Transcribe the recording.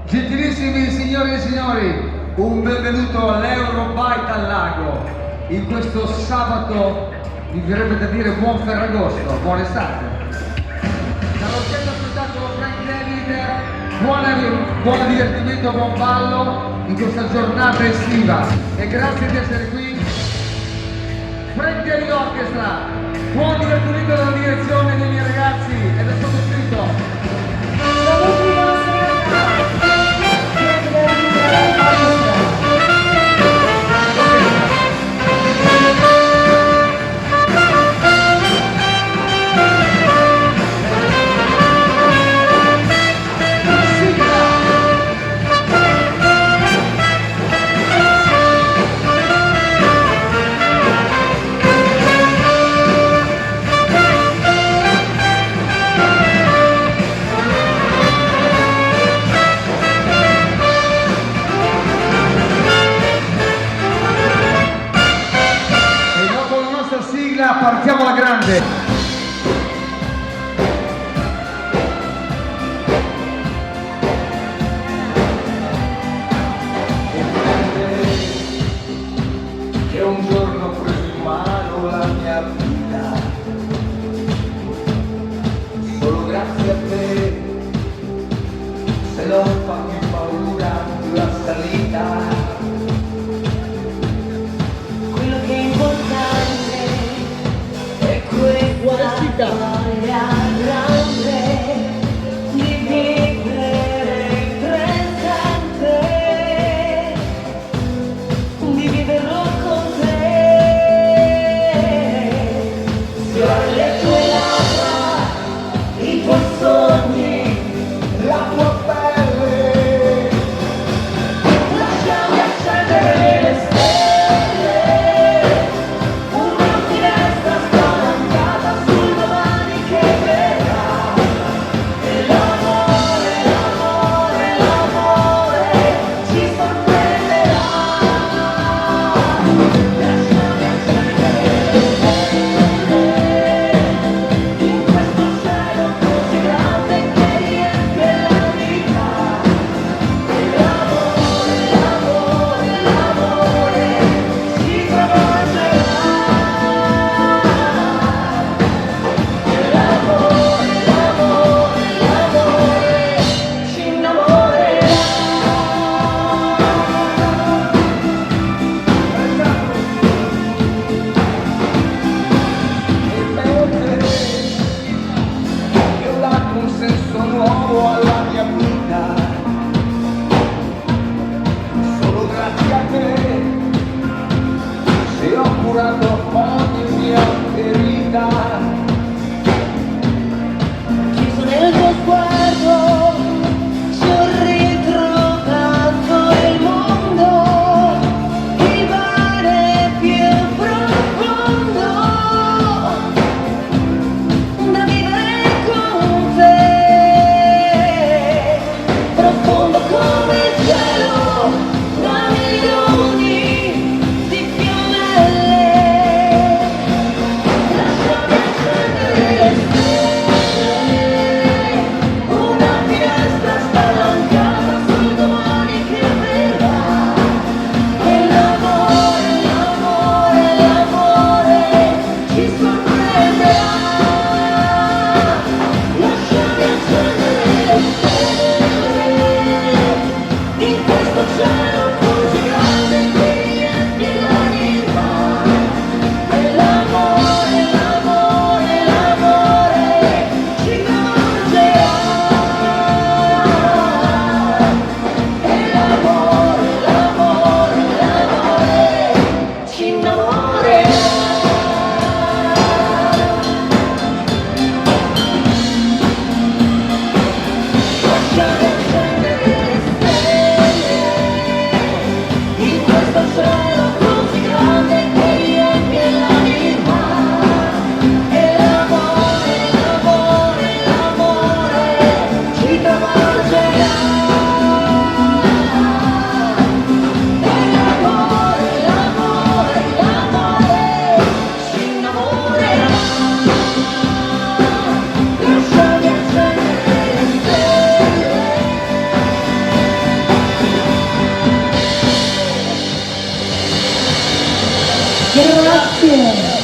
Gentilissimi signori e signori, un benvenuto all'Eurobike al Lago in questo sabato, mi verrebbe da dire buon Ferragosto, buon estate. Dall'orchestra spettacolo Frank David, buon divertimento, buon ballo in questa giornata estiva e grazie di essere qui. Frank David Orchestra, buon divertimento dalla direzione dei miei ragazzi e del sottoscritto. Partiamo alla grande! Che un giorno ho preso in mano la mia vita, solo grazie a te, se non fa più paura la salita. Quello che è importante è questa voglia grande di vivere il presente, di viverlo con te. Sfiora le tue labbra, i tuoi sogni, La tua pelle, lasciami accendere le stelle, una finestra spalancata sul domani che verrà. E l'amore, l'amore, l'amore ci sorprenderà. Lasciami accendere le stelle in questo cielo così grande che riempie la vita. E l'amore, l'amore, l'amore ci travolgerà. E l'amore, l'amore, l'amore ci innamorerà. e perdere, io ho dato un senso nuovo alla mia vita, solo grazie a te, se ho curato ogni mia ferita. Chiuso nel tuo sguardo ci ho ritrovato il mondo, il mare più profondo da vivere con te. Grazie.